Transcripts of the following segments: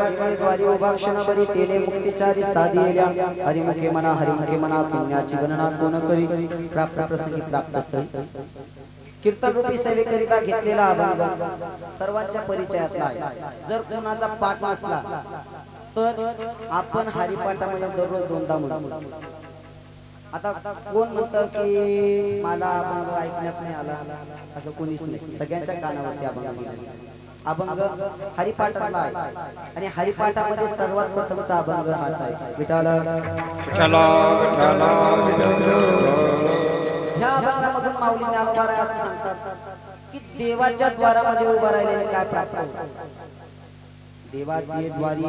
देवाचे द्वारी उभा क्षणभरी तेने मुक्तिचारी साधिल्या हरिमुखे मना पुण्याची गणना कोण करी प्राप्त प्रसंगी प्राप्त स्थळी कीर्तन रूपी सेवेकरिता घेतलेला अभंग सर्वांच्या परिचयातला आहे। जर कोणाचा पाठ नसला तर आपण हरिपाठामध्ये दररोज दोनदा म्हणतो। आता कोण म्हणतं की मला अभंग ऐकण्यात नाही आला असं कोणीच नाही, सगळ्यांच्या कानावरती अभंग हरिपाठातला आहे आणि हरिपाठामध्ये सर्वात प्रथमचा अभंग हाच आहे। विठ्ठल ह्या अभंगामधून माऊली ज्ञानोबा राय असं सांगतात की देवाच्या द्वारामध्ये उभा राहिलेले काय प्राप्त होतं। देवाची द्वारी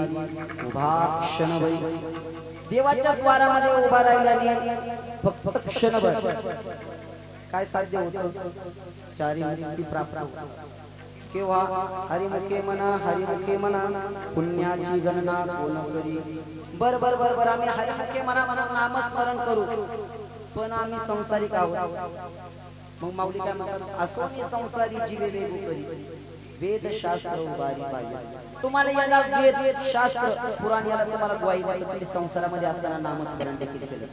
उभा क्षणभरी, देवाच्या द्वारामध्ये उभा राहिल्याने फक्त क्षणभर काय साध्य होतं, चारी मुक्ती प्राप्त होते। केव्हा हरिमुखे मना पुण्याची गणना कोण करी। बर बर बर बर आम्ही हरिमुखे मना म्हणून नामस्मरण करू पण आम्ही संसारिक आहोत। मग माऊली काय म्हणतात, असो मी संसारी जीवे वेगू करी वेद शास्त्र उभारी पाहिजे। तुम्हाला याला वेद शास्त्र पुराण याला तुम्हाला ग्वाही देते, तुम्ही संसारामध्ये असताना नामस्मरण देखील केलं।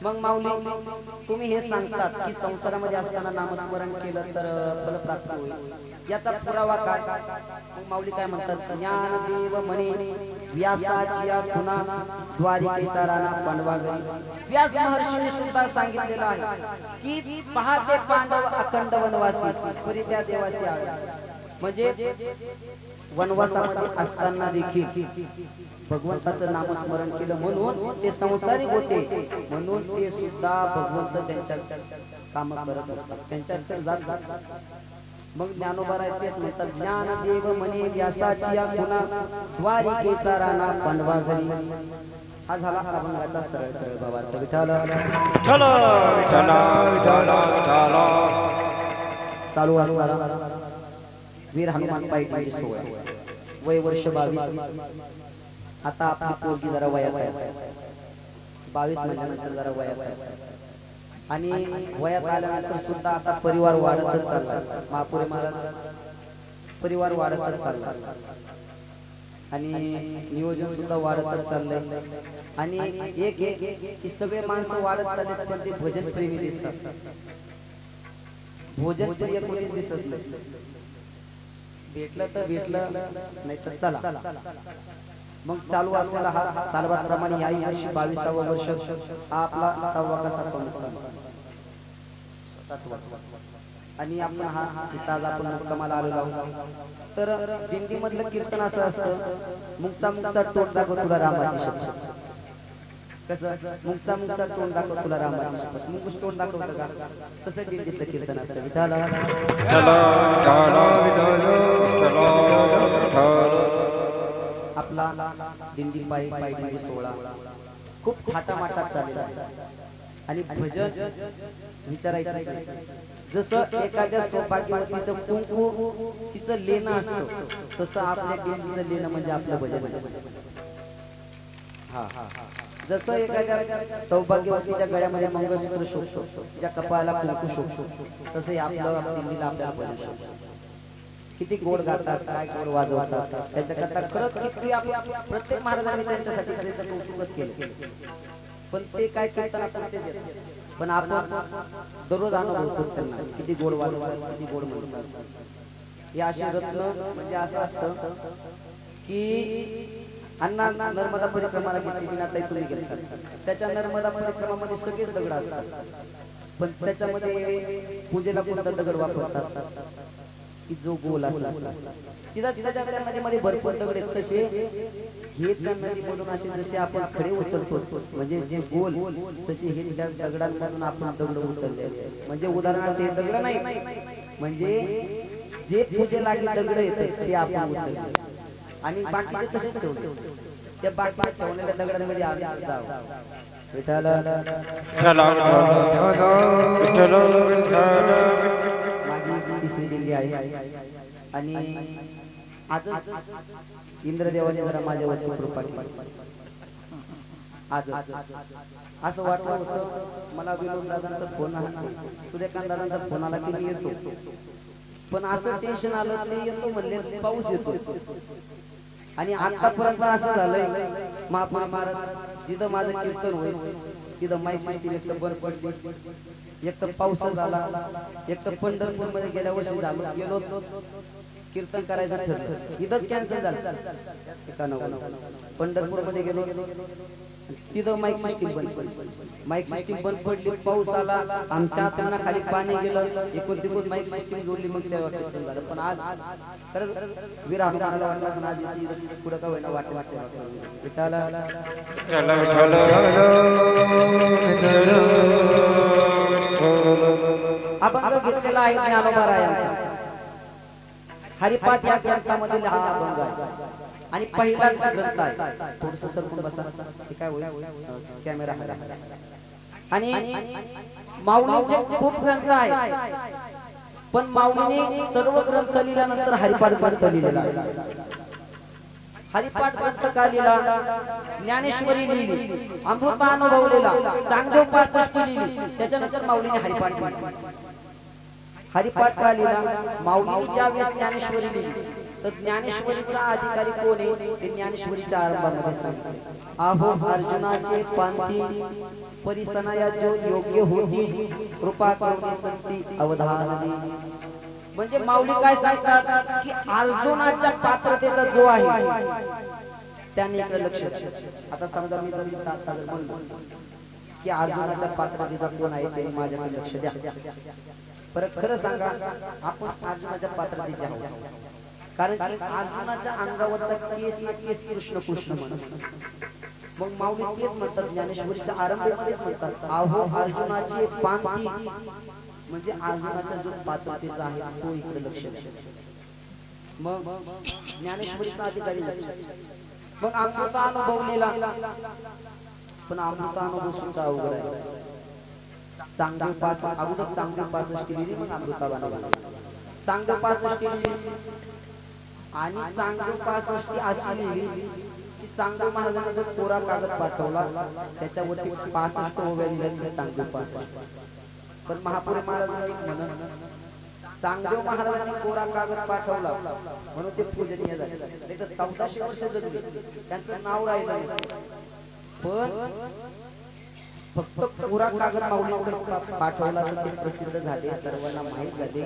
मग माऊली तुम्ही हे सांगतात की संसारामध्ये असताना नामस्मरण केलं तर फल प्राप्त होईल, याचा पुरावा काय। मग माऊली काय म्हणतात, ज्ञानदेव म्हणे व्यासाची पुन्हा द्वारिकेचा राणा पांडवागरी। व्यास महर्षीने सुद्धा सांगितलेलं आहे की पहाते पांडव अखंड वनवासी परी त्या देवासी आले। म्हणजे वनवासामध्ये असताना देखील भगवंताचं नामस्मरण केलं म्हणून ते संसारिक होते, म्हणून ते सुद्धा भगवंत त्यांच्या काम करत असतात, त्यांच्या जात। मग ज्ञानोबा राय तेच म्हणतात, ज्ञानदेव म्हणे व्यासाची पुन्हा द्वारिकेचा राणा पांडवा घरी। हा झाला अभंगाचा सरळ सरळ भावार्थ। विठ्ठल चालू असताना वीर हनुमान पायी म्हणजे 16 वय वर्ष 22। आता आपली पोरगी जरा वयात आहे, 22 महिन्यानंतर जरा वयात आहे आणि वयात आल्यानंतर सुद्धा आता परिवार वाढतच चालला। महापुरे महाराज परिवार वाढतच चालला आणि नियोजन सुद्धा वाढतच चाललंय आणि एक एक सगळे माणसं वाढत चालले पण ते भजन प्रेमी दिसतात, भोजन प्रिय कोणी दिसत नाही। भेटलं तर भेटलं नाही तर चला। मग चालू असलेला हा सालबाद प्रमाणे याही वर्षी 22वा वर्ष हा आपला 6वा का 7वा आणि आपण हा ताजा आपण मुक्कामाला आलेलो आहोत। तर दिंडी मधलं कीर्तन असं असतं, मुक्सा तोंड दाखव तुला रामाची शपथ। कसं मुक्सा तोंड दाखव तुला रामाची शपथ, मुंगूस तोंड दाखवतं का, तसं दिंडीतलं कीर्तन असतं। विठ्ठल आपला दिंडी पायी दिंडी 16 खूप थाटामाटात चाललेला आहे आणि भजन विचारायचं जसं एखाद्या सौभाग्यवतीचं कुंकू तिचं लेणं असतं तसं आपल्या दिंडीचं लेणं म्हणजे आपलं भजन आहे। हा जसं एखाद्या सौभाग्यवतीच्या गळ्यामध्ये मंगळसूत्र शोभतो, तिच्या कपाळाला कुंकू शोभतो, तसं आपलं दिंडीला आपल्याला भजन शोभतं। किती गोड गातात, काय गोड वाजवतात, त्यांच्याकरता खरंच किती प्रत्येक महाराजांनी त्यांच्यासाठी खरेच कौतुकच केलं, पण ते काय कीर्तन आपण ते देतात पण आपण दररोज अनुभवतो त्यांना किती गोड वाजवतात, किती गोड म्हणतात। या अशी रत्न म्हणजे असं असतं की अण्णा नर्मदा परिक्रमाला घेतली विनाताई तुम्ही गेलता, त्याच्या नर्मदा परिक्रमामध्ये सगळेच दगड असतात पण त्याच्यामध्ये पूजेला कोणता दगड वापरतात की जो गोल असला त्याच्या नदीमध्ये भरपूर दगड आहेत। तसे हे त्या नदीमधून असे जसे आपण खडे उचलतो म्हणजे जे गोल तसे हे त्या दगडांमधून आपण दगड उचलले, म्हणजे उदाहरणार्थ हे दगड नाही म्हणजे जे पूजेला दगड येतात ते आपण उचलले आणि बाकीचे तसे ठेवले, त्या बाकीच्या ठेवलेल्या दगडांमध्ये आम्ही सुद्धा विठ्ठल माझी तिसरी दिंडी आहे आणि आज इंद्रदेवाने जरा माझ्यावरती कृपा केली। आज असं वाटलं होतं मला विनोद दादांचा फोन आला, सूर्यकांत दादांचा फोन आला की मी येतो, पण असं टेन्शन आलं ते येतो म्हणले पाऊस येतो आणि आतापर्यंत असं झालंय महापुरुष महाराज जिथं माझं कीर्तन होईल तिथं माईक सिस्टीम एक तर बंद पडली, एक तर पाऊस झाला, एक तर पंढरपूर मध्ये गेल्या वर्षी झालं गेलो कीर्तन करायचं ठरलं इथंच कॅन्सल झालं, पंढरपूर मध्ये गेलो तिथं माईक सिस्टीम बंद पडली, माईक सिस्टीम बंद पडली, पाऊस आला, आमच्या हातांना खाली पाणी गेलं, एकूण तिकून माईक सिस्टीम जोडली, मग तेव्हा कीर्तन झालं. पण आज खरंच वीर हनुमानाला वाटलं असं आज पुढं का होईना वाटलं असेल विठाला अभंग घेतलेला आहे ज्ञानोबा रायांचा. हरिपाठ या ग्रंथामधील हा अभंग आहे आणि पहिलाच ग्रंथ आहे. थोडस सरकून बसा, हे काय होईल कॅमेरा आणि माऊलींचे खूप ग्रंथ आहेत, पण माऊलीने सर्व ग्रंथ लिहिल्यानंतर हरिपाठ ग्रंथ लिहिलेला आहे. हरिपाठ ग्रंथ का लिहिला? ज्ञानेश्वरी लिहिली, अमृत अनुभवलेला, चांगदेव 65 लिहिली, त्याच्यानंतर माऊलीने हरिपाठ लिहिला. हरिपाठ का लिहिला? माऊलीने ज्या वेळेस ज्ञानेश्वरी लिहिली तर ज्ञानेश्वरीचा अधिकारी कोण आहे ते ज्ञानेश्वरीच्या आरंभामध्ये सांगितले. आहो अर्जुनाचे पांती परिसनाया जो योग्य होती कृपा करुणी संती अवधान दे. म्हणजे माऊली काय सांगतात की अर्जुनाच्या पात्रतेचा जो आहे त्याने इकडे लक्ष द्या. आता समजा मी जर आता जर म्हणलो की अर्जुनाच्या पात्रतेचा कोण आहे त्याने माझ्याकडे लक्ष द्या, परत खरं सांगा आपण अर्जुनाच्या पात्रतेचे आहोत, कारण की अर्जुनाच्या अंगावरचा केस ना केस कृष्ण कृष्ण म्हणतात. मग माऊली तेच म्हणतात, ज्ञानेश्वरीच्या आरंभामध्येच म्हणतात आहो अर्जुनाची पांती, म्हणजे अर्जुनाचा जो पात्रतेचा आहे तो इकडे लक्ष द्या. मग ज्ञानेश्वरीचा अधिकारी लक्ष, मग अमृत अनुभवलेला, पण अमृत अनुभव सुद्धा अवघड आहे. चांगदेव पास अगोदर चांगदेव 65 लिहिली, मग अमृता बनवला. चांगदेव 65 लिहिली आणि चांगदेव 65 अशी लिहिली की चांगदेव महाराजांना जर कोरा कागद पाठवला त्याच्यावरती 65 ओव्या लिहिल्या चांगदेव 65. पण महापुरुष महाराजांना एक म्हणून चांगदेव महाराजांनी कोरा कागद पाठवला म्हणून ते पूजनीय झाले. नाही तर 1400 वर्ष जगले त्यांचं नाव राहिलं नाही, पण फक्त कोरा कागद माऊलीकडे पाठवला तर ते प्रसिद्ध झाले, सर्वांना माहीत झाले.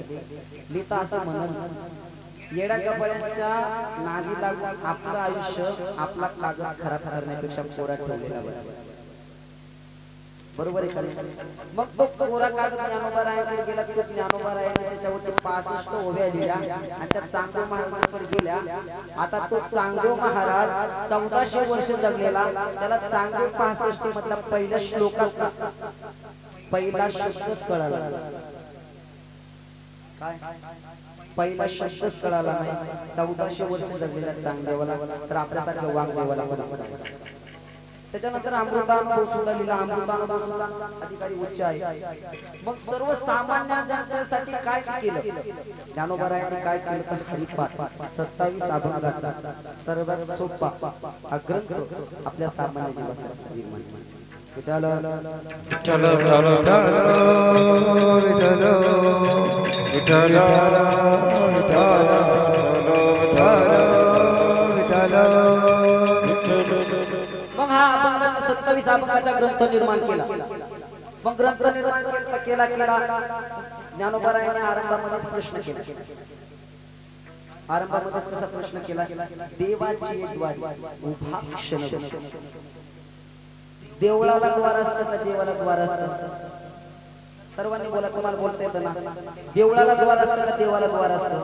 मी तर असं म्हणून येड्या गबाळ्यांच्या नादी लागून आपलं आयुष्य आपला कागद खराब करण्यापेक्षा कोरा ठेवलेला बरोबर आहे का? मग तो कोरा कागद ज्ञानोबा रायांकडे गेला की ज्ञानोबा रायांनी त्याच्यावरती 65 ओव्या लिहिल्या आणि त्या चांगदेव महाराजांकडे गेल्या. आता तो चांगदेव महाराज 1400 वर्ष जगलेला, त्याला चांगदेव 65 मधला पहिला श्लोकाचा पहिला शब्दच कळाला काय? पहिला शब्दच कळाला नाही. 1400 वर्ष जगलेल्या चांगदेवाला तर आपल्यासारख्या वाघदेवाला पण. त्याच्यानंतर अमृतानुभव सुद्धा लिहिला, अमृतानुभव सुद्धा अधिकारी उच्च आहे. मग सर्व सामान्य जनतेसाठी काय केलं ज्ञानोबा रायांनी? काय केलं तर हरिपाठ 27 अभंगाचा सर्वात सोपा हा ग्रंथ आपल्या सामान्य जीवासाठी मग हा अभंगाचा 27 अभंगाचा ग्रंथ निर्माण केला. मग ग्रंथ निर्माण केला ज्ञानोबा रायांनी आरंभामध्ये प्रश्न केला. आरंभामध्ये कसा प्रश्न केला? देवाची द्वारी उभा क्षण, देवळाला द्वार असतं का देवाला द्वार असतं? सर्वांनी बोला, तुम्हाला बोलता येतं ना? देवळाला द्वार असतं का देवाला द्वार असतं?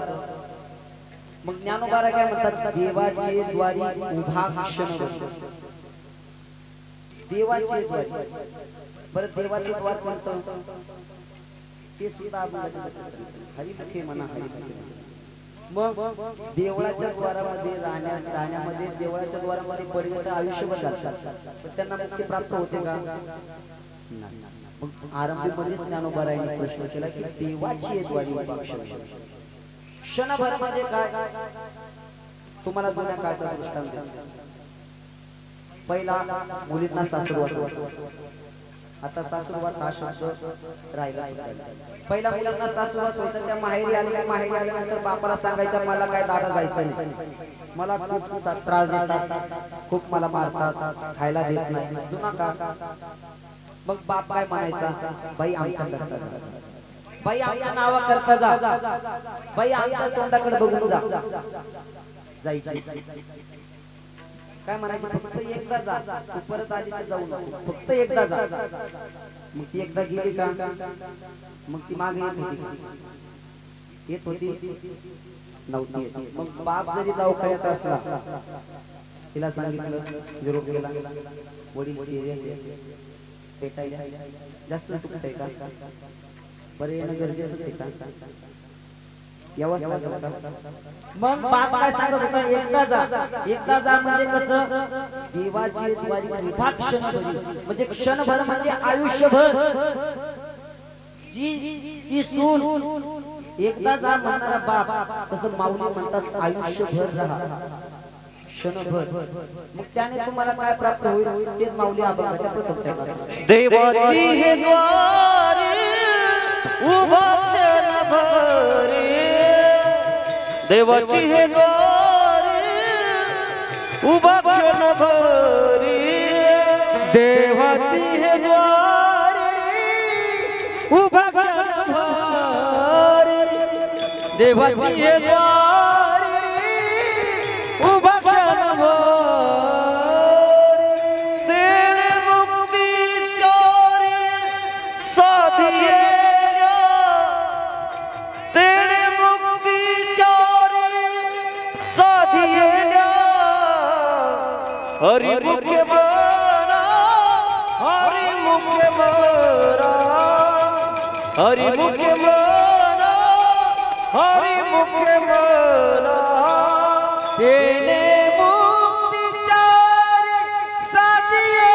मग ज्ञानोबा राय काय म्हणतात? देवाची द्वारी उभा क्षण, देवाचे द्वार. बरं देवाचे द्वार कोणतं ते सुद्धा हरिमुखे म्हणा, हरिमुखे. मग देवळाच्या द्वारामध्ये राहण्यामध्ये देवळाच्या द्वारामध्ये पर्यंत आयुष्यभर जातात, तर त्यांना मुक्ती प्राप्त होते का? मग आरंभीमध्येच ज्ञानोबा रायांनी प्रश्न केला की देवाची द्वारी उभा क्षण, क्षणभर म्हणजे काय? तुम्हाला जुन्या काळचा दृष्टांत. पहिला मुलींना सासरू असो, आता सासूरवास हा शब्द राहिला सुद्धा. पहिला मुलांना सासूरवास होता, त्या माहेरी आल्यानंतर बापाला सांगायचं मला काय दादा जायचं नाही, मला खूप त्रास देतात, खूप मला मारतात, खायला देत नाही, जुना का. मग बाप काय म्हणायचा, बाई आमच्या करता जा, बाई आमच्या नावा करता जा, बाई आमच्या तोंडाकडे बघून जा, जायची. काय म्हणायचे, फक्त एकदा जा, तू परत आली तर जाऊ नको, फक्त एकदा जा. मग ती एकदा गेली का, मग ती मागे येत होती नव्हती. मग बाप जरी दवाखान्यात असला, तिला सांगितलं निरोप गेला, वडील सिरियस पेटायला जास्त चुकतंय का, बरे येणं गरजेचं आहे का, मग बाप काय सांगत होता, एकदा जा म्हणजे कसं, देवाची क्षणभर म्हणजे क्षणभर म्हणजे आयुष्यभर. जी सून एकदा जा म्हणणारा बाप, तसं माऊली म्हणतात आयुष्यभर राहा, क्षणभर. मग त्याने तुम्हाला काय प्राप्त होईल तेच माऊली अभंगाच्या प्रथम चरणात. देवाची हे द्वारे उभा क्षणभर, देवाची हे द्वारे उभा क्षणभर, देवाची हे द्वारे उभा क्षणभर, देवाची हे द्वारे उभा क्षणभर. तेरे मुक्ती चोरी साधिये, तेरे मुक्ती चोरी साधिये, हरि मुख्य मरा, हरि मुख्य मरा, हरि मुख्य मरा, हरि मुख्य मरा. तेरे मुक्ती चोरी साधिये,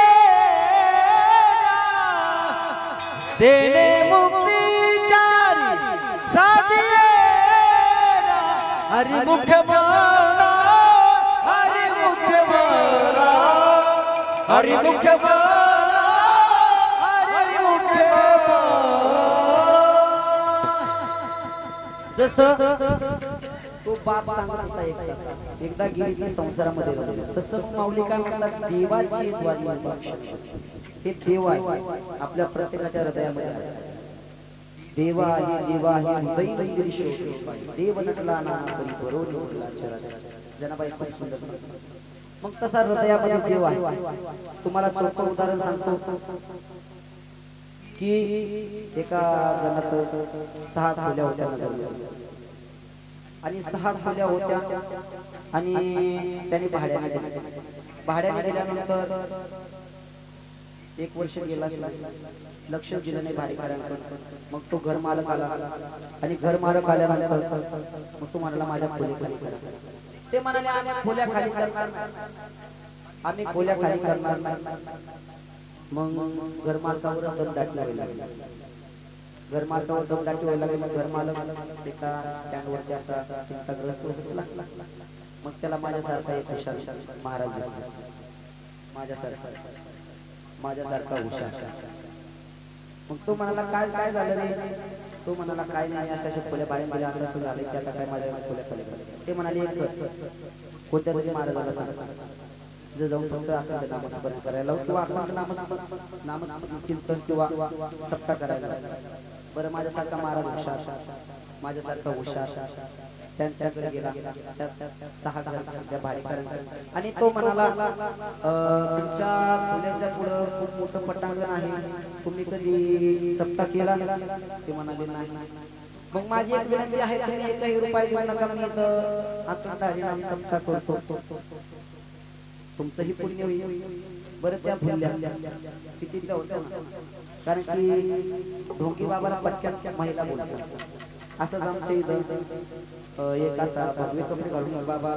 तेरे मुक्ती चोरी साधिये, हरि मुख्य मरा, हरि मुख्य मरा, हरि मुख्य मरा, हरि मुख्य मरा. जसं तो बाप सांगत होता, एकदा गेली ती संसारामध्ये, तसं माऊली काय म्हणतात, देवाची हे देव आहे आपल्या प्रत्येकाच्या हृदयामध्ये आहे. देवा आहे, देवा आहे, हृदय मंदिर शोध देव नटला नाना करी बरोबर उरला चराचर. जनाबाई खूप सुंदर सांगतात. मग तसा हृदयामध्ये देव आहे. तुम्हाला सोपं उदाहरण सांगतो की एका जणाचं 6 खोल्या होत्या आणि 6 खोल्या होत्या आणि त्यांनी भाड्याने दिल्या. भाड्याने दिल्यानंतर 1 वर्ष गेला, लक्ष दिलं नाही भाडेकरांकडे. मग तो घर मालक आला आणि घर मालक आल्यानंतर मग तो म्हणाला माझ्या खोली खाली करा. ते म्हणाले आम्ही खोल्या खाली करणार नाही, आम्ही खोल्या खाली करणार नाही. मग घर मालकावर दमदाटी व्हायला लागली, घर मालकावर दमदाटी व्हायला लागली. मग घर मालक एका स्टँडवरती असा चिंताग्रस्त होत लागला. मग त्याला माझ्यासारखा एक हुशार महाराज भेटला, माझ्यासारखा हुशार. मग तो म्हणाला काय काय झालं रे, तो म्हणाला काय नाही, अशा अशा खोल्या बाहेर दिल्या, असं असं झालं की आता काय माझ्या खोल्या खाली. ते म्हणाले एक कोणत्या तरी महाराजाला सांगा जाऊन फक्त अखंड नामस्मरण करायला किंवा अखंड नामस्मरण चिंतन किंवा सप्ताह करायला. बरं माझ्यासारखा महाराज हुशार, माझ्यासारखा हुशार त्यांच्याकडे गेला, 6 घराच्या भाडेकरांकडे, आणि तो म्हणाला तुमच्या खोल्याच्या पुढं खूप मोठं पटांगण आहे, तुम्ही कधी सप्ताह केला? ते म्हणाले नाही. मग माझी एक विनंती आहे, तुम्ही 1 रुपया देऊ नका, मी इथं अखंड हरिनाम सप्ताह करतो, तुमचंही पुण्य होईल. बरं त्या भुलल्या सिटीतल्या होत्या, कारण की ढोंगी बाबाला पटक्यात महिला बोलतात. असंच आमच्या इथं एक असा भगवे कपडे घालून बाबा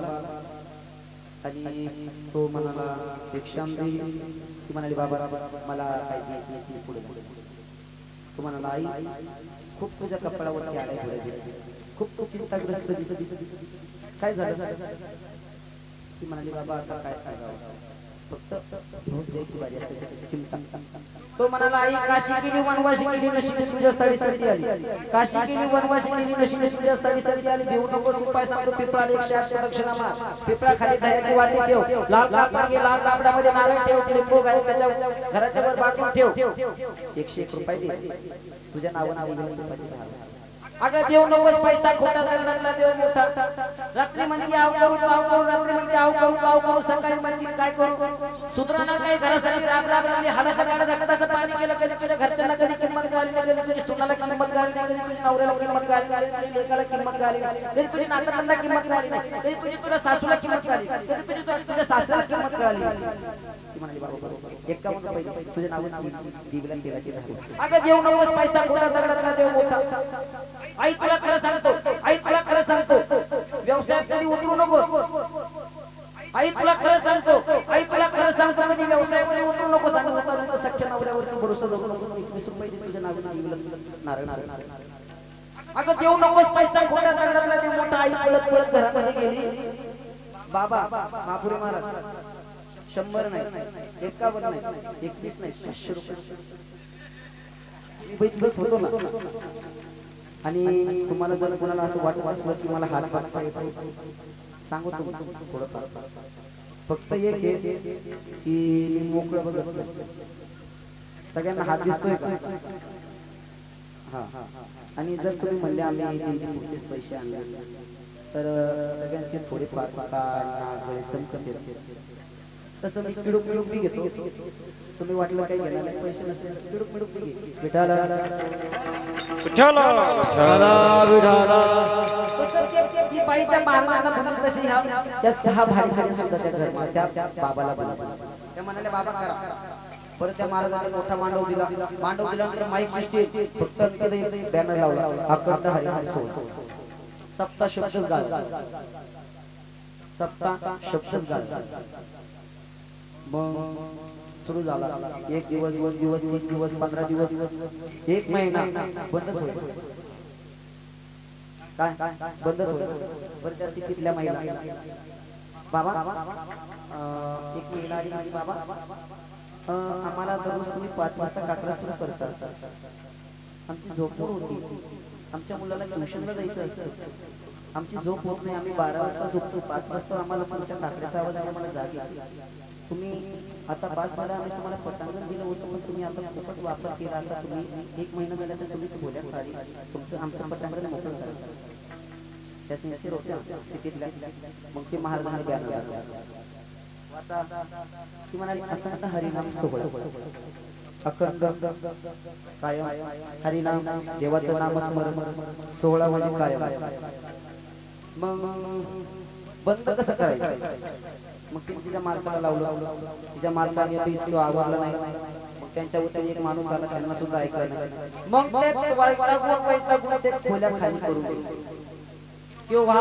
आणि तो म्हणाला भिक्षांदी, ती म्हणाली बाबा मला काय द्यायचं नाही पुढे. तो म्हणाला आई खूप तुझ्या कपड्यावरती आळे थोडे दिसते, खूप तू चिंताग्रस्त दिसत, काय झालं? ती म्हणाली बाबा आता काय सांगावं, फक्त ढोस द्यायची बारी असते चिमटा तो म्हणाला आई काशी केली वनवासी केली नशिबी तुझ्या स्थळी सती आली काशी केली वनवासी केली नशिबी तुझ्या स्थळी सती आली देऊ नको उपाय सांगतो पिपळाला 108 प्रदक्षिणा मार पिपळा खाली दह्याची वाटी ठेव लाल कापडामध्ये नारळ ठेव लिंबू घाल त्याच्या घराच्या वर बाटून ठेव 101 रुपये दे तुझ्या नावाने तुपाची अगं देव नकोस पैसा खोटा दगडातला देव मोठा रात्री म्हणजे आव करू रात्री म्हणजे आव करू सकाळी म्हणजे काय करू सुधराना काय घरासाठी राब हाडाचा गाडा रक्ताचं पाणी केलं कधी तुझ्या घरच्यांना कधी किंमत गाली नाही कधी तुझ्या सुनाला किंमत गाली नाही कधी तुझ्या नवऱ्याला किंमत गाली नाही कधी लेकाला किंमत गाली नाही कधी तुझ्या नातवांना किंमत गाली नाही कधी तुझ्या सासूला किंमत गाली कधी तुझ्या सासऱ्याला किंमत गाली ती म्हणाली बरोबर 51 रुपये तुझ्या नावाने दिवला तेलाची धार अगं देव नकोस पैसा खोटा दगडातला देव मोठा आई तुला खरं सांगतो व्यवसायात कधी उतरू नकोस आई तुला खरं सांगतो कधी व्यवसायामध्ये उतरू नकोस आणि उतरल्यानंतर सख्या नवऱ्यावरती भरोसा धरू नकोस 21 रुपये तुझ्या नावाने नारळ अगं देऊ नकोस पैसा खोटा दगडातला देव मोठा आई परत घरामध्ये गेली बाबा महापुरी महाराज 100 नाही 51 नाही 31 नाही 500 रुपये मी बैठ होतो ना आणि तुम्हाला जर कोणाला असं वाटत असलं की मला हात पाडता येतो सांगू थोडं फक्त एक आहे की मोकळं बघत सगळ्यांना हात दिसतोय का हा आणि जर तुम्ही म्हणले आम्ही पैसे आणले तर सगळ्यांचे थोडेफार चमकत येते तसं मी पिडूक बी घेतो तुम्ही वाटलं काही घेणार नाही पैसे नसेल पिडूक बी घे विठाला विठाला ही बाई त्या बाळाला म्हणत तशी त्या 6 भारी सुद्धा त्या घरमध्ये त्या बाबाला बोलवलं त्या म्हणाले बाबा करा परत त्या महाराजांनी मोठा मांडव दिल्यानंतर माईक सिस्टम फक्त बॅनर लावला अखंड हरिनाम सोहळा सप्ता शब्दच गाल मग सुरू झाला एक दिवस 2 दिवस 3 दिवस 15 दिवस 1 महिना बंदच होईल काय बंदच होईल बरं त्या सिटीतल्या महिला बाबा एक महिला आली बाबा आम्हाला दररोज तुम्ही 5 वाजता काकडा सुरू करता आमची झोप होती आमच्या मुलाला ट्युशनला जायचं असतं आमची झोप होत नाही आम्ही 12 वाजता झोपतो 5 वाजता आम्हाला तुमच्या काकड्याचा आवाज आम्हाला जाग येतो तुम्ही आता 5 वाजता आम्ही तुम्हाला पटांगण दिलं होतं पण तुम्ही आता खूपच वापर केला आता तुम्ही 1 महिना झाला तर तुम्ही बोल्या खाली तुमचं आमचं पटांगण मोकळं करा त्या सिन्सिअर होत्या सिटीतल्या मग ते महाराजांनी बॅनर आता ती म्हणाली अखंड हरिनाम सोहळा अखंड कायम हरिनाम देवाचं नामस्मरण सोहळा म्हणजे कायम मग बंद कसं करायचं मग तिच्या मालकाला लावलं तिच्या मालकाने इतकं आवडलं नाही मग त्यांच्या उद्या एक माणूस आला त्यांना सुद्धा ऐकलं नाही मग ते खोल्या खाली करून किंवा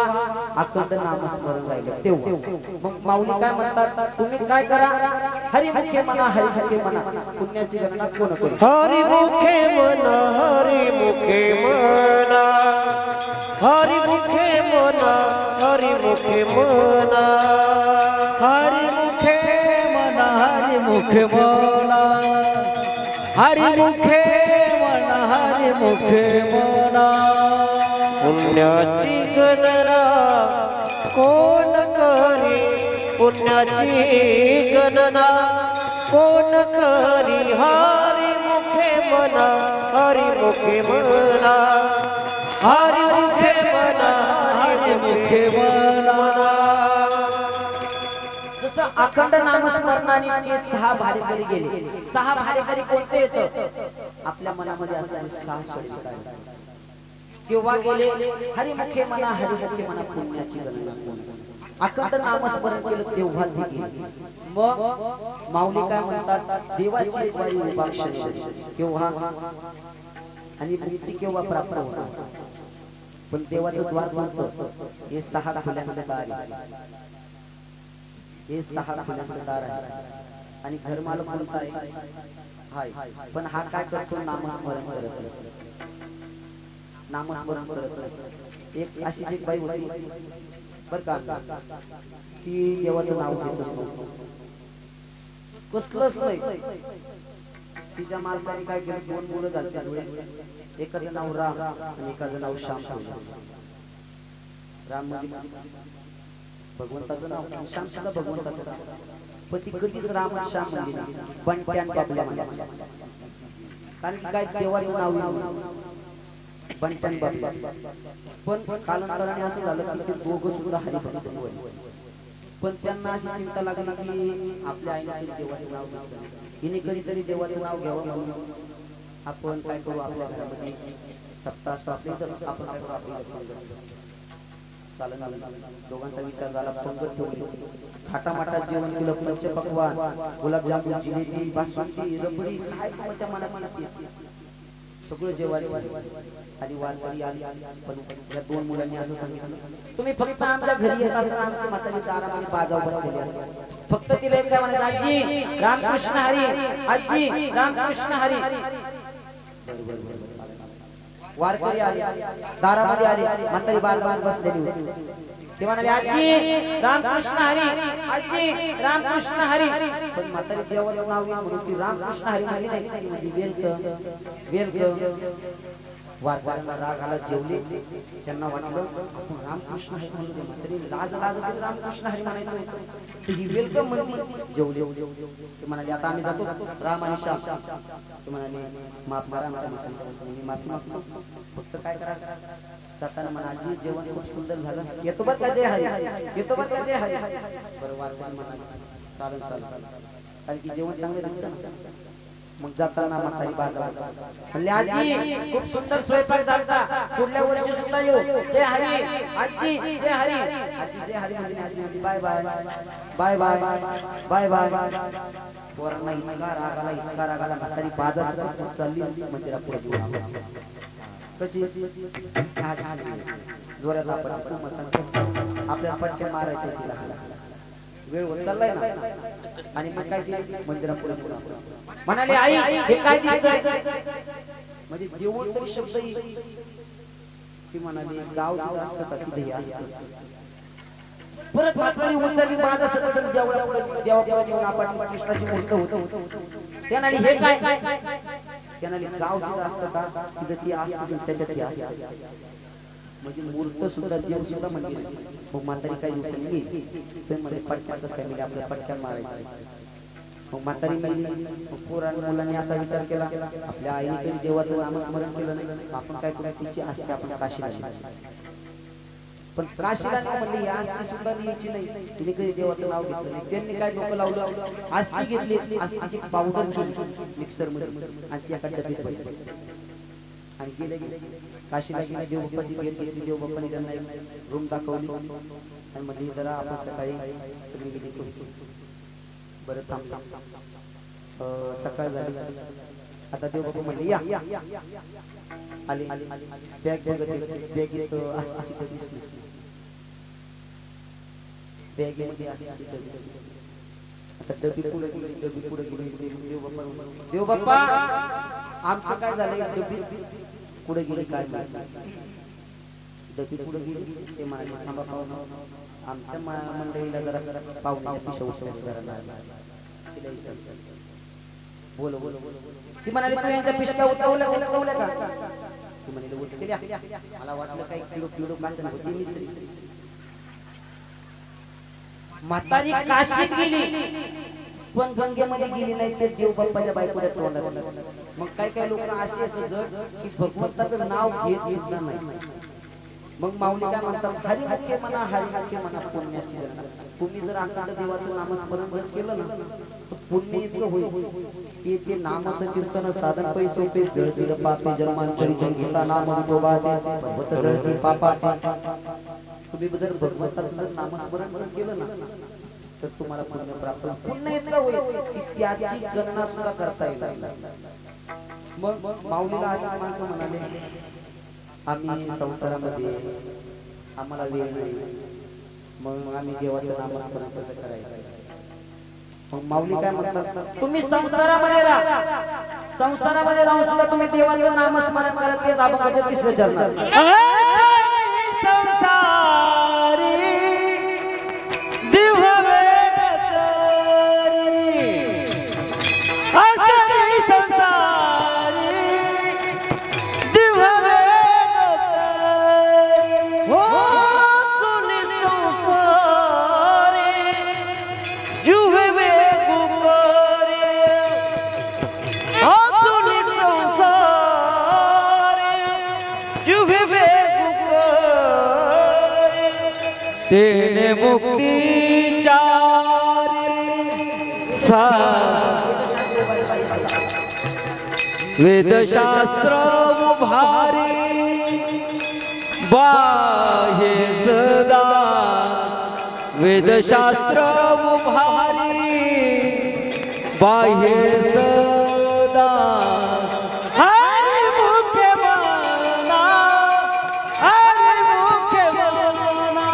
अखंड नामस्मरण राहिलं तेव्हा मग माऊली काय म्हणतात तुम्ही काय करा हरिमुखे म्हणा पुण्याची गणना कोण करेल हरिमुखे म्हणा हरिमुखे म्हणा हरिमुखे म्हणा हरिमुखे म्हणा हरिमुखे म्हणा हरिमुखे म्हणा हरिमुखे म्हणा हरिमुखे म्हणा पुण्याची गणना कोण करी पुण्याची गणना कोण करी हरिमुखे म्हणा हरिमुखे म्हणा हरिमुखे म्हणा हरिमुखे म्हणा जसं अखंड नामस्मरणाने 6 भारेकरी गेले 6 भारेकरी कोणते येतं आपल्या मनामध्ये असणारे 6 शब्द किंवा गेले हरिमुखे म्हणा पुण्याची गणना कोण अखंड नामस्मरण केलं तेव्हा ते गेले मग माऊली काय म्हणतात देवाची वारी उपाक्षणी केव्हा आणि मुक्ती केव्हा प्राप्त होणार पण देवाचं द्वार म्हणतं हे 6 खोल्यांचं दार आहे हे 6 खोल्यांचं दार आहे आणि घरमालक म्हणताय हाय पण हा काय करतो नामस्मरण करत एक अशी एक बाई होती बर का ती देवाचं नाव घेतच नव्हतं कसलंच नाही. तिच्या मालकाने काय केलं, 2 मुलं झाली. एकाचं नाव राम आणि एकाचं नाव श्याम ठेवलं. राम म्हणजे भगवंताचं नाव, श्याम सुद्धा भगवंताचं नाव. पण ती कधीच राम आणि श्याम म्हणली नाही, बंट्यान बाबल्या म्हणल्या. कारण की काय देवाचं नाव बंट्यान बाबल्या. पण कालांतराने असं झालं की ते दोघं सुद्धा हरिभक्त होते. पण त्यांना अशी चिंता लागली की आपल्या आईने देवाचं नाव घेतलं, हिने कधीतरी देवाचं नाव घ्यावं म्हणून आपण काय करू, आपल्या घरामध्ये सप्ताह असतो आपले, तर आपण काय करू, आपल्याला चालन. दोघांचा विचार झाला. पंगत ठेवली, थाटामाटात जेवण केलं. पंचपक्वान, गुलाबजामुन, जिलेबी, बासुंदी, रबडी, काय तुमच्या मनात येते सगळं जेवायला आणि वारकरी आली. पण या 2 मुलांनी असं सांगितलं, तुम्ही फक्त आमच्या घरी येत असता, आमची म्हातारी दारामध्ये बाजाव बसलेली असते. फक्त तिला एक काय म्हणत, आजी रामकृष्ण हरी, आजी रामकृष्ण हरी. वारकरी आले, दारामध्ये आले, म्हातारी बाजावर बसलेली होती. ते म्हणाले, आजी रामकृष्ण हरी, आजी रामकृष्ण हरी. पण म्हातारी देवाचं नाव घेऊन म्हणून ती रामकृष्ण हरी म्हणली नाही, म्हणजे वेलकम. वारकऱ्यांना राग आला, जेवले. त्यांना वाटलं आपण रामकृष्ण हरी म्हणलो, म्हातारी लाज रामकृष्ण हरी म्हणायचं, तर ही वेलकम म्हणली. जेवले. ते म्हणाले, आता आम्ही जातो राम आणि श्याम. ते म्हणाले, माफ मारा आमच्या मातांच्या, माफी मागतो. फक्त काय करा, जाताना म्हणा, आजी जेवण खूप सुंदर झालं, येतो बरं का जय हरी, येतो बरं का जय हरी. बरं वारकरी म्हणाले, चालेल चालेल, कारण की जेवण चांगलं झालं. मग जाताना म्हातारी बाजारात म्हणले, आजी खूप सुंदर स्वयंपाक झाला, पुढल्या वर्षी सुद्धा येऊ. जय हरी आजी, जय हरी आजी, जय हरी म्हणली. आजी म्हणली, bye bye bye bye bye bye. पोरांना इतका राग आला, म्हातारी बाजार चालली मंदिरापुढे घेऊन. कशी जोरात आपण आपल्याला पटकन मारायचं तिला, वेळ होत चाललाय ना. आणि मग काय केलं, मंदिरापुढे म्हणाले, आई हे काय दिसतंय, म्हणजे देऊळ तरी शब्द येईल. ती म्हणाली, गाव जिथं असतं का तिथे असतं. परत म्हातारी उंचाली बाजा सगळं देवापुढे घेऊन आपण कृष्णाची मूर्त होतं. त्या म्हणाली, हे काय, त्या म्हणाली, गाव जिथं असतं का तिथं ती असतं, त्याच्यात ती असतं. म्हणजे मूर्त सुद्धा देव सुद्धा म्हणजे. मग म्हातारी काही दिवसांनी येईल, तर मध्ये पटक्यातच काय म्हणजे आपल्या पटक्यात मारायचं. मग म्हातारी मेली. पोरांनी मुलांनी असा विचार केला, आपल्या आईने कधी देवाचं नामस्मरण केलं नाही, आपण काय करू, तिची असते आपण काशीला. पण काशीला नाही म्हणले, या आस्ती सुद्धा न्यायची नाही, तिने कधी देवाचं नाव घेतलं नाही. त्यांनी काय डोकं लावलं, आस्ती घेतली, आस्तीची पावडर केली मिक्सर मध्ये आणि ती एका डब्यात भरली आणि गेले. काशीला गेले, देवबाप्पाची भेट घेतली. देवबाप्पाने त्यांना एक रूम दाखवली आणि म्हणजे जरा आपण सकाळी सगळी विधी करू. बरं थांब, सकाळ झाली. आता देवबाप्पा म्हणले, या आले. बॅग बॅगेत आस्तीची डबी दिसली, बॅगेमध्ये आस्तीची डबी दिसली. आता डबी पुढे गेली. देवबाप्पा आमचं काय झालं, डबी पुढे गेली काय, डबी पुढे गेली. ते म्हणाले, थांबा पाहू, आमच्या मंडळीला जरा पाहुण्याच्या पिशा तिला विचार. बोल बोल. ती म्हणाली, तू यांच्या पिशव्या उचवल्या का? ती म्हणाली, उचलल्या. मला वाटलं काही किडो कासन होती मिसरी. म्हातारी काशीत गेली पण गंगेमध्ये गेली नाही, ते देवबाप्पाच्या बायकोच्या तोंडात. मग काय लोक असे जड की भगवंताचं नाव घेत सुद्धा नाही. मग माऊली काय म्हणतात, हरिमुखे म्हणा, हरिमुखे म्हणा, पुण्याची गणना. तुम्ही जर अखंड देवाचं नामस्मरण जर केलं ना, तर पुण्य इतकं होईल की ते नामसंकीर्तन साधन पैसो पे जळतील पापे जन्मांतरी गीता नाम विठोबाचे भगवत जळतील पापाचे. तुम्ही जर भगवंताचं जर नामस्मरण जर केलं ना, तर तुम्हाला पुण्य प्राप्त होईल. पुण्य इतकं होईल की त्याची गणना सुद्धा करता येईल. मग माऊलीला अशी माणसं म्हणाले, आम्ही संसारामध्ये आम्हाला वेळ नाही, मग आम्ही देवाचं नामस्मरण कसं करायचं. मग माऊली काय म्हणतात, तुम्ही संसारामध्ये राहा, संसारामध्ये राहून सुद्धा तुम्ही देवाचं नामस्मरण करत ते अभंगाच्या 3ऱ्या चरणात. संसारी जीव वेगतरी तेने मुक्तीच्या वेदशास्त्र उभारी बाहे सदा वेदशास्त्र उभारी बाहे सदा हरि मुखे मना हरि मुखे मना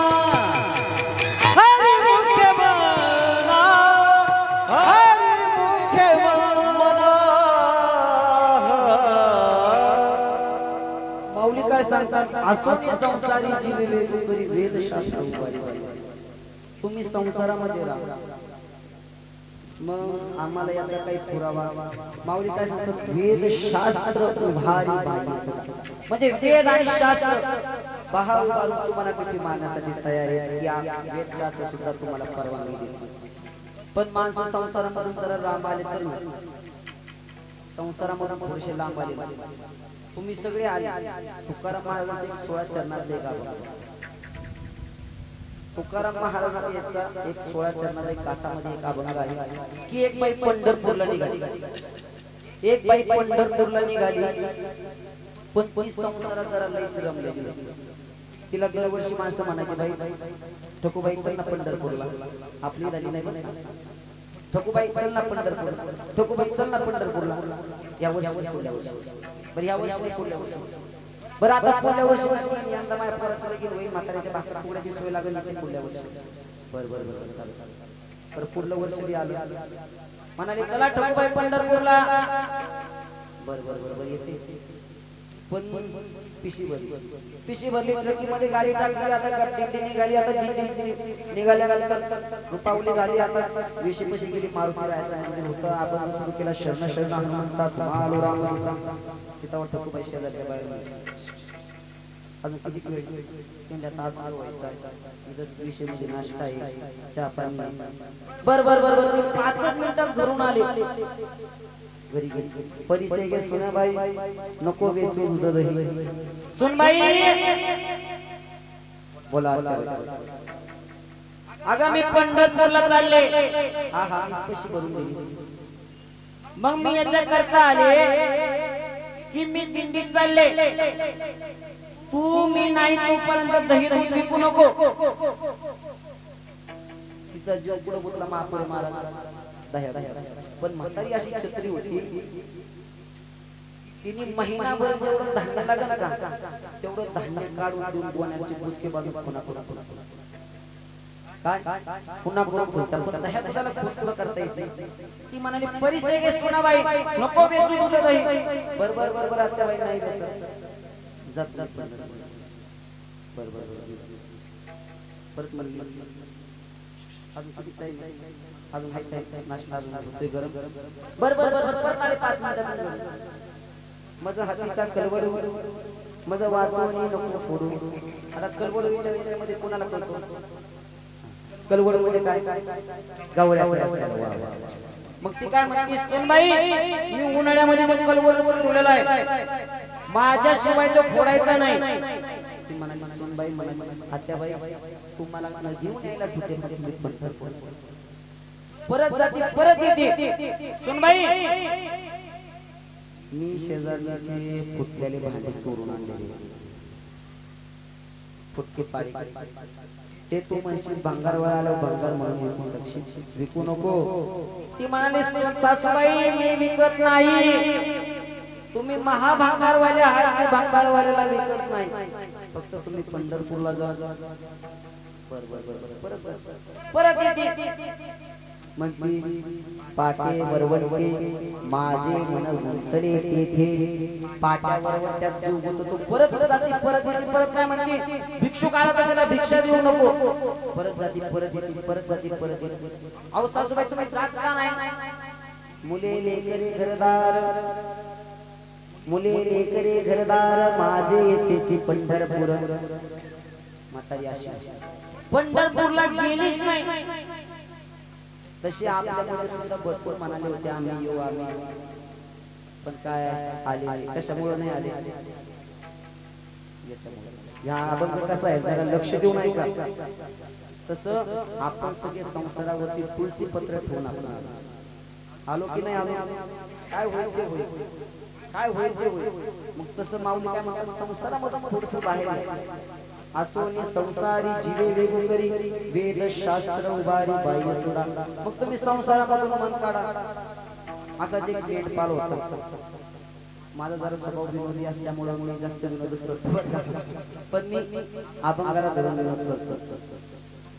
हरि मुखे मना हरि मुखे मना माऊली काय सांगतात असोनी संसारी जीविले करी वेदशास्त्र उभारी तुम्ही संसारामध्ये राहा मग आम्हाला याचा काही पुरावा माऊली काय सांगतात वेदशास्त्र उभारी म्हणजे वेद आणि शास्त्र बहावारून तुम्हाला पिठी मारण्यासाठी तयार आहे की वेदशास्त्र सुद्धा तुम्हाला परवानगी देते पण माणसं संसारामधून जरा लांब आले तर संसारामधून थोडेसे लांब आले तुम्ही सगळे आले तुकाराम महाराजांचे 16 चरणाचे एक अभंग तुकाराम महाराजांचा एक 16 चरणाचा एक गाथामध्ये एक अभंग आहे की एक बाई पंढरपूरला निघाली एक बाई पंढरपूरला निघाली पण ती संसारात जरा लई रमलेली तिला दरवर्षी माणसं म्हणायची बाई ठकूबाई चल ना पंढरपूरला आपली झाली नाही ठकूबाई चल ना पंढरपूरला ठकूबाई चल ना पंढरपूरला या वर्षी पुढल्या वर्षी बरं या वर्षी पुढल्या वर्षी बरं आता पुढल्या वर्षी यंदा माझ्या पोराचं लगीन होईल म्हाताऱ्याच्या भाकरा फुगड्याची सोय लागेल पुढल्या वर्षी बरं बरं बरं चालेल बरं पुढलं वर्ष बी आलं म्हणाले चला ठकूबाई पंढरपूरला बरं बरं बरं बरं येते पण पिशी भरली ट्रकीमध्ये गाडी टाकली आता दिंडी निघाली आता दिंडी निघाल्यानंतर रुपावली झाली आता विशी पशी गेली मारुती राहायचा म्हणजे होतं आपण सुरू केला शरण शरण हनुमंतात आलो राम तिथं वाटतं खूप पैसे झाले बाहेर अजून किती वेळ त्यांच्या तास आलो व्हायचा इथंच विषय म्हणजे नाश्ता आहे चहा पाणी बर बर बर बर 5 मिनिटात घरून आले घरी घरी परिचय घे सुनाबाई नको वेचू दूध दही सुनबाई बोला अगं मी पंढरपूरला चालले हा हा कशी करून दिली मग मी याच्या करता आले की मी दिंडीत चालले तू मी नाही तोपर्यंत दही दूध विकू नको तिचा जीव पुढे कुठला महापुरे महाराज दह्या पण म्हातारी अशी छत्री होती तिने महिनाभर जेवढं धान्य लागलं का तेवढं धान्य काढून देऊन गोण्याचे बुचके बांधून पुन्हा पुन्हा काय पुन्हा पुन्हा बोलतात पण दह्या दुधाला पुष्कळ करता येते ती म्हणाली परिचय घे सुनाबाई नको बेचू दूध दही बर बर बर बर आता बाई नाही बेचत जात जात बर बर परत म्हणली अजून किती टाइम अजून हाय नाश्ता अजून होतोय गरम बर बर बर परत आले 5 मिनिटात माझा हातीचा कलवड माझा वाचवणी नको फोडू आता कलवड विचारामध्ये कोणाला कळतो कलवड मध्ये काय गावऱ्याचा मग ती काय म्हणते सुनबाई मी उन्हाळ्यामध्ये तो कलवड ठेवलेला आहे माझ्याशिवाय तो फोडायचा नाही ती म्हणाली सुनबाई म्हणाली आत्याबाई तुम्हाला न घेऊन यायला कुठे मी पंढरपूर परत जाती परत येते सुनबाई मी शेजारचे फुटलेले भांडे चोरून आणलेले फुटके पाडे ते तू म्हणशील भंगारवाला आलो भंगार म्हणून विकू नको ती म्हणाली सासूबाई मी विकत नाही तुम्ही महाभांगारवाले आहात भांगारवाल्याला विकत नाही फक्त तुम्ही पंढरपूरला जा बर बर बर परत येते मग मी पाटे वरवंटे माझे मन गुंतले तेथे पाट्या वरवंट्यात जीव गुंततो परत जाती परत येते परत काय म्हणते भिक्षुक आला तर त्याला भिक्षा देऊ नको परत जाती परत येते परत जाती परत येते अहो सासूबाई तुम्ही त्रास का नाही मुले लेकरे घरदार मुले लेकरे घरदार माझे येते पंढरपूर म्हातारी अशी पंढरपूरला गेलीच नाही तशी आपल्यामध्ये सुद्धा भरपूर म्हणाले होते आम्ही येऊ आम्ही पण काय आले कशामुळे नाही आले या अभंग कसा आहे जरा लक्ष देऊन ऐका. तसं आपण सगळे संसारावरती तुळशी पत्र ठेवून आपण आलो की नाही आलो, काय होईल ते होईल, काय होईल ते होईल. मग तसं माऊली काय म्हणतात, संसारामध्ये थोडस बाहेर असोनी संसारी जीवे वेगू करी वेद शास्त्र उभारी बाह्य सोडा. मग तुम्ही संसारामधून मन काढा. असाच एक मेंढपाळ होता. माझा जरा स्वभाव विनोदी असल्यामुळे मी जास्त विनोदच करतो, पण मी अभंगाला धरून विनोद करतो.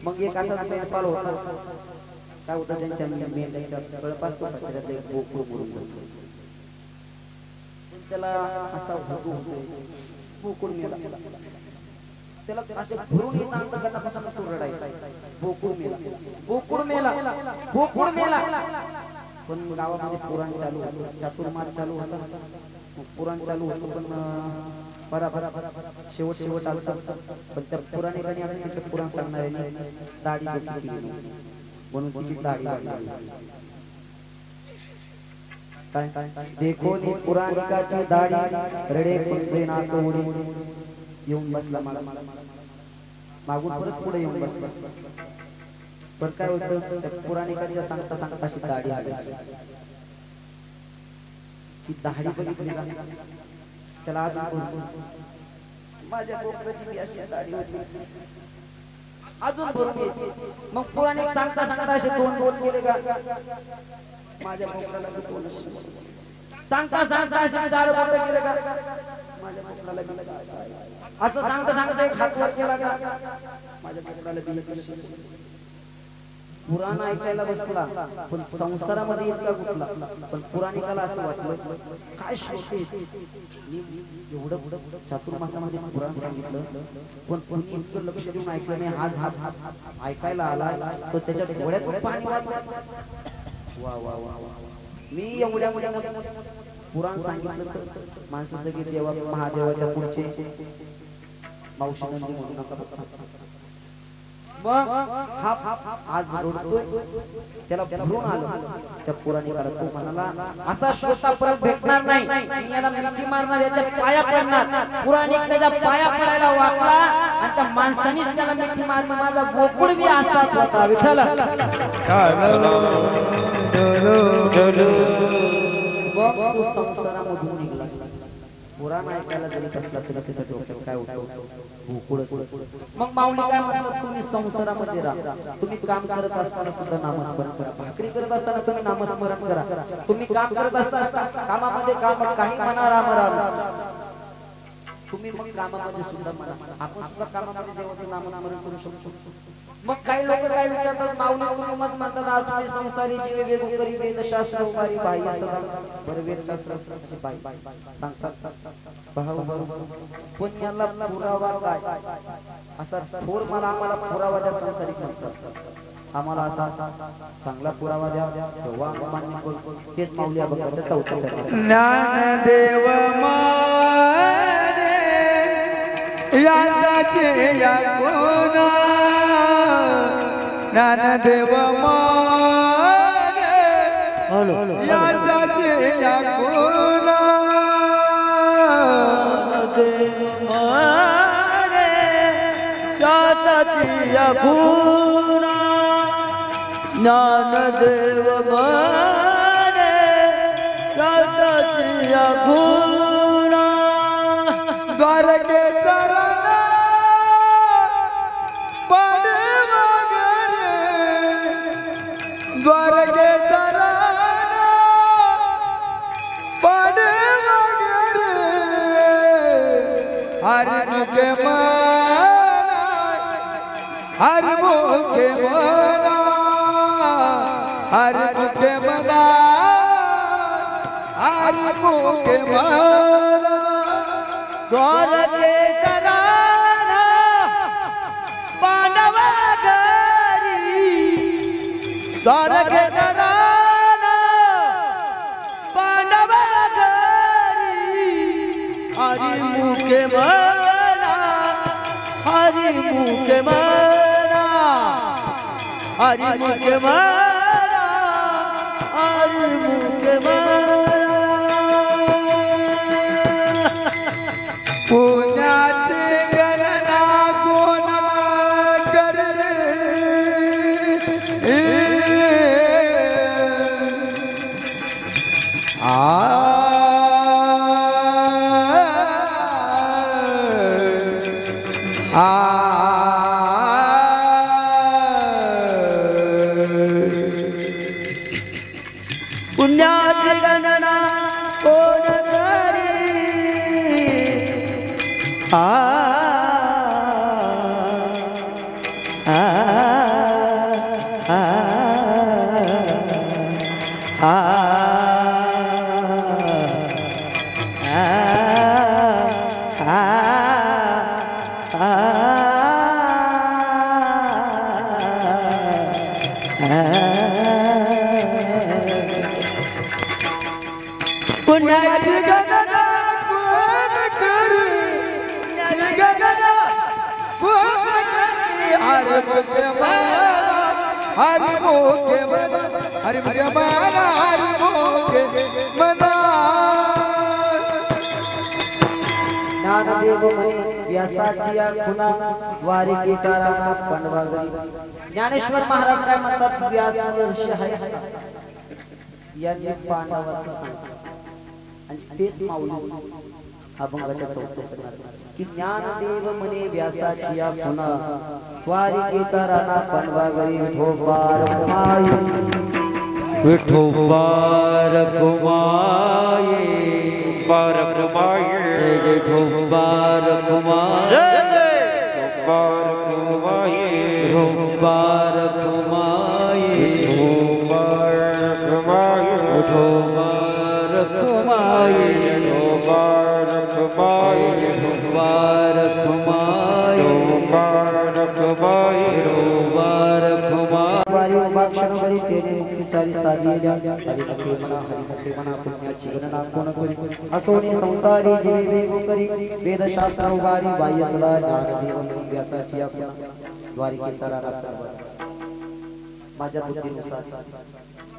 मग एक असा मेंढपाळ होता. काय होतं, त्यांच्या मेंढ्याच्या कळप असतो त्याच्यात एक बोकड मुरून जातो. त्याला असा बोकड मेला. त्याला असे भरून येत अंतकरणापासून तो रडायचा, बोकड मेला, बोकड मेला, बोकड मेला. पण गावामध्ये पुराण चालू होतं, चातुर्मास चालू होता. पुराण चालू होतं पण शेवट शेवट आलता. पण त्या पुराणिकांनी असं तिथे पुराण सांगणाऱ्यांनी दाढी केली म्हणून तिची दाढी वाढली. काय देखो नी पुराणिकाची दाढी रडे पडले ना तोडी. येऊन बसला मला मागून परत पुढे येऊन बसला. पण काय होतं, त्या पुराणिकांच्या सांगता सांगता अशी दाढी आली. ती दाढी बघितली का त्याला अजून माझ्या बोकडाची अशी दाढी होती, अजून भरून यायची. मग पुराणिक सांगता सांगता असे दोन दोन केले का माझ्या बोकडाला दोन, सांगता सांगता असे चार बोकड केले का माझ्या बोकडाला, असं सांगता सांगता एक हात वर केला का माझ्या बोकडाला बी. पुराण ऐकायला बसला पण संसारामध्ये इतका गुंतला. पण पुराणिकाला असं वाटलं काय शोषे एवढं चातुर्मासामध्ये पुराण सांगितलं पण कोणी इतकं लक्ष देऊन ऐकलं नाही. आज हात ऐकायला आला तर त्याच्या डोळ्यात पाणी वाटलं. वा वा वा मी एवढ्या पुराण सांगितलं तर माणसं सगळी देवा महादेवाच्या पुढचे मावशी नंदी म्हणू नका. मग हा आज रडतोय, त्याला भरून आलं. त्या पुराणिकाला तो म्हणाला असा श्रोता परत भेटणार नाही, मी याला मिठी मारणार, याच्या पाया पडणार. पुराणिक त्याच्या पाया पडायला वाकला आणि त्या माणसानेच त्याला मिठी मारली. माझा बोकुड बी असाच होता. विठ्ठल तू संसारामधून निघला. पुराण ऐकायला जरी कसला तरी त्याच्या डोक्यात काय होतं, मग माऊली काय म्हणतात, तुम्ही संसारामध्ये राहा. तुम्ही काम करत असताना सुद्धा नामस्मरण करा. भाकरी करत असताना तुम्ही नामस्मरण करा. तुम्ही काम करत असताना कामामध्ये काम काही म्हणा राम राम. तुम्ही मग कामामध्ये सुद्धा म्हणा. आपण सुद्धा कामामध्ये देवाचं नामस्मरण करू शकतो. मग काही लोक काय विचारतात, माऊली तुम्ही मग म्हणतात आज तुम्ही संसारी जीव वेद करी वेद शास्त्र उभारी बाह्य सदा. बरं वेद शास्त्र असे सांगतात भाऊ पण याला पुरावा काय असा थोर मला आम्हाला पुरावा द्या. संसारिक म्हणतात आम्हाला असा चांगला पुरावा द्या तेव्हा मान्य करू. तेच माऊली अभंगाचं चौथं ज्ञानदेव मारे याचे या कोणा. ज्ञानदेव मारे याचे या कोणा. या गुणा. ज्ञानदेव मारे या गुणा. द्वारके चरण पडे वगैरे. द्वारके चरण पडे वगैरे. हरि मुखे मना हरि मुखे मना. हरि मुखे मना हरि मुखे मना. द्वारके चरण पांडव घरी. द्वारके चरण पांडव घरी. हरि मुखे मना हरि मुखे मना. हरि मुखे मना हरि मुखे मना. पुण्याचे गणना पुण्याची गणना कोण करी पुण्याची गणना कोण करी गणना कोण करी अरे मुखे मला हरि मुखे मला हरि मुखे मला हरि मुखे मला ज्ञानदेव म्हणे व्यासाची या खुना द्वारिकेचा राणा पांडवागरी. ज्ञानेश्वर महाराज काय म्हणतात, व्यास महर्षी आहे यांनी पांडवाचं सांगितलं आणि तेच माऊली अभंगाच्या चौथ्या की ज्ञानदेव म्हणे व्यासाची या खुना द्वारिकेचा राणा पांडवागरी. विठोबार कुमाई विठोबार कुमाई बार कुमाई विठोबार कुमाई बार कुमाई विठोबार कुमाई विठोबार कुमाई विठोबार कुमाई विठोबार कुमाई विठोबार कुमाई विठोबार कुमाई विठोबार कुमाई. वारी उपाक्षणवरी तेने मुक्तीचारी साधिल्या हरिमुखे म्हणा पुण्याची गणना कोण करी. असोनी संसारी जीवे वेग करी वेदशास्त्र उभारी बाह्य सदा ज्ञानदेव व्यासाची या द्वारिकेचा राणा पांडवा. माझ्या बुद्धीनुसार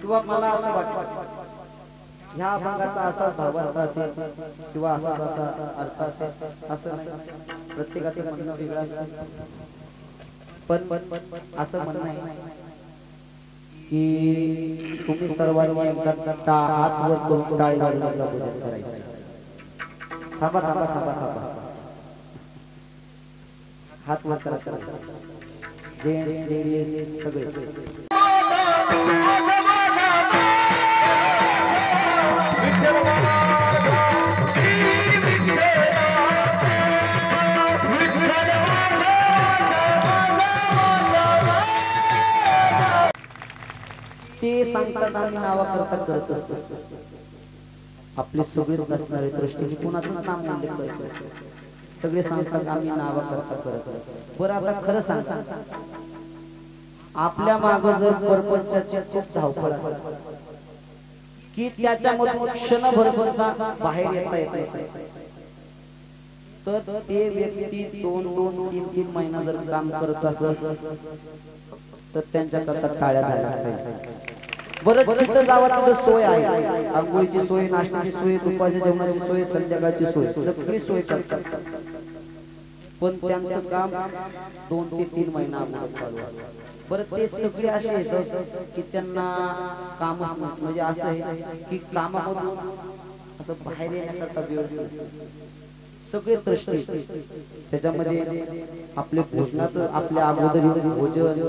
किंवा मला असं वाटतं ह्या अभंगाचा असा भावार्थ असेल किंवा असा अर्थ असेल असं नाही. प्रत्येकाचे म्हणणं वेगळं असतं. पण असं म्हणणं आहे की तुम्ही सर्वांनी एकदा हात वर करून टाळी वाजवून पूजन करायचं. थांबा थांबा थांबा थांबा हात वर करायचं. जेंट्स लेडीज सगळे ते सांगतात आम्ही नावाकरता करत असतो. आपले सगळेच असणारे दृष्टी कुणाचंच नाम उल्लेख करत सगळे सांगतात आम्ही नावाकरता करत. बरं आता खरं सांगा, आपल्या मागं जर परपंचाची खूप धावपळ असेल की त्याच्यामधून क्षणभर सुद्धा बाहेर येता येत नसेल तर ते व्यक्ती 2-3 महिना जर काम करत असेल तर त्यांच्याकरता टाळ्या झाल्या पाहिजे. बरं जिथं जावा तिथं सोय आहे. आंघोळीची सोय, नाश्त्याची सोय, दुपारच्या जेवणाची सोय, संध्याकाळची सोय, सगळी सोय करतात. पण त्यांचं काम 2 ते 3 महिना चालू असतं. बरं ते सगळे असे आहेत की त्यांना कामच नसतं. म्हणजे असं आहे की कामामधून असं बाहेर येण्याकरता व्यवस्थित सगळे दृष्टी त्याच्यामध्ये आपले भोजनाचं आपल्या अगोदर भोजन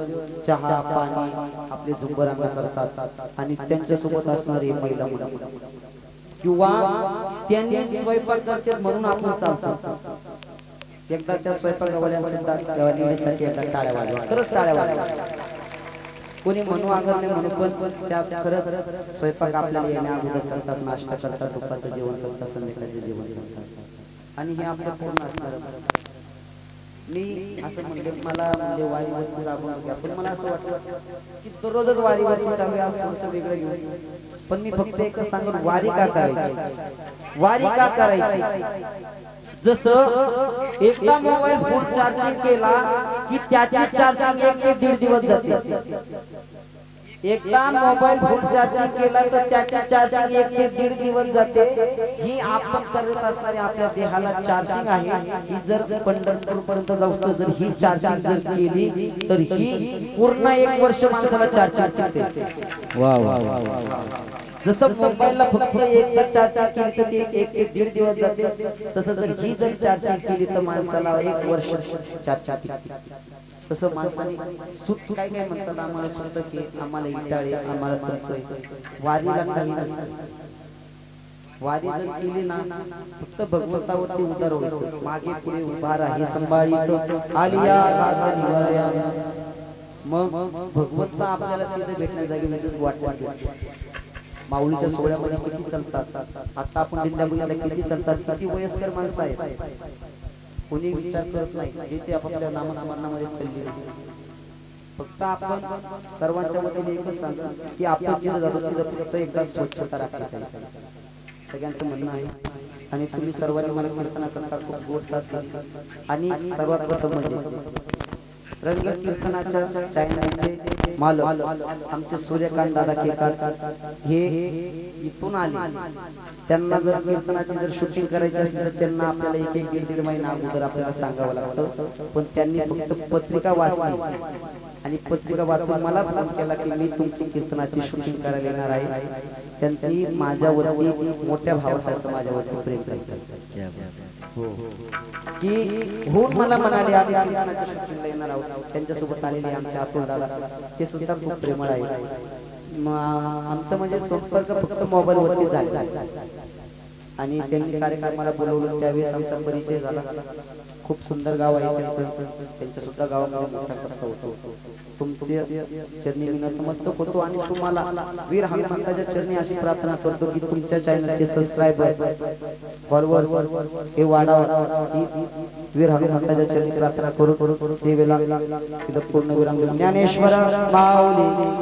चहा पाणी आपले जुंबरांना करतात आणि त्यांच्यासोबत असणारे महिला मुलं किंवा त्यांनी स्वयंपाक करतात म्हणून आपण चालतो. एकदा त्या स्वयंपाकवाल्यांसुद्धा देवासाठी एकदा टाळ्या वाजवा. खरंच टाळ्या वाजवा. कोणी म्हणू अगर नाही म्हणू पण त्या खरंच स्वयंपाक आपल्याला येण्या अगोदर करतात, नाश्ता करतात, दुपारचं जेवण करतात, संध्याकाळचं जेवण करतात आणि हे आपलं पूर्ण असणार. मी असं म्हणले मला म्हणजे वारीवरती राबवून घ्या पण मला असं वाटतं की दररोजच वारीवरती चालू आज थोडंसं वेगळं घेऊन. पण मी फक्त एकच सांगेन वारी का करायची. वारी का करायची जसं एकदा मोबाईल फुल चार्जिंग केला की त्याची चार्जिंग 1 ते 1.5 दिवस जाते. एकदा मोबाईल फुल चार्जिंग केला तर त्याची चार्जिंग 1 ते 1.5 दिवस जाते. ही आपण करत असणारी आपल्या देहाला चार्जिंग आहे. ही जर पंढरपूर पर्यंत जाऊ जर ही चार्जिंग जर केली तर ही पूर्ण 1 वर्ष माणसाला चार्जिंग करते. वा वा वा. जसं मोबाईलला फक्त एकदा चार्ज केली तर ते एक दीड दिवस जाते, तसं जर ही जर चार्ज केली तर माणसाला 1 वर्ष चार्ज. तसं माणसाने सुत काय काय म्हणतात, आम्हाला सुत की आम्हाला इटाळे आम्हाला करतोय. वारीला काही नसतं. वारी जर केली ना फक्त भगवंतावरती उदार व्हायचं. मागे पुढे उभा राही संभाळीत आलिया गाता निवाऱ्या. मग भगवंत आपल्याला तिथे भेटण्या जागी म्हणजे वाटतं. माऊलीच्या सोहळ्यामध्ये किती चालतात, आता आपण दिंड्यामध्ये किती चालतात, किती वयस्कर माणसं आहेत. कोणी विचार करत नाही, जे ते आपापल्या नामस्मरणामध्ये पडलेले असतात. फक्त आपण सर्वांच्या मध्ये एकच सांगतो की आपण जिथे जातो तिथे फक्त एकदा स्वच्छता राखली पाहिजे, सगळ्यांचं म्हणणं आहे. आणि तुम्ही सर्वांनी मला कीर्तना करता खूप गोड साथ दिली. आणि सर्वात प्रथम म्हणजे रंग कीर्तनाच्या चॅनलचे मालक आमचे सूर्यकांत दादा केकार हे इथून आले. त्यांना जर कीर्तनाची जर शूटिंग करायची असेल तर त्यांना आपल्याला एक दीड महिना अगोदर आपल्याला सांगावं लागतं. पण त्यांनी फक्त पत्रिका वाचली आणि पत्रिका वाचून मला फोन केला की मी तुमची कीर्तनाची शूटिंग करायला येणार आहे. त्यांनी माझ्यावरती मोठ्या भावासारखं माझ्यावरती प्रेम केलं की होऊन मला म्हणाले आम्ही कीर्तनाच्या शूटिंगला येणार आहोत. त्यांच्यासोबत आलेले आमचे अतुल दादा हे सुद्धा खूप प्रेमळ आहे. आमचं म्हणजे संपर्क फक्त मोबाईलवरती झाला आणि त्यांनी कार्यक्रमाला बोलवलं त्यावेळेस आमचा परिचय झाला. खूप सुंदर गाव आहे त्यांचं, त्यांच्या सुद्धा गावामध्ये मोठा सत्ता होतो. तुमचे चरणी मी नतमस्तक होतो आणि तुम्हाला वीर हनुमंताच्या चरणी अशी प्रार्थना करतो की तुमच्या चॅनलचे सबस्क्राइबर फॉलोअर्स हे वाढावा. वीर हनुमंताच्या चरणी प्रार्थना करू सेवेला पूर्ण विराम ज्ञानेश्वर माऊली.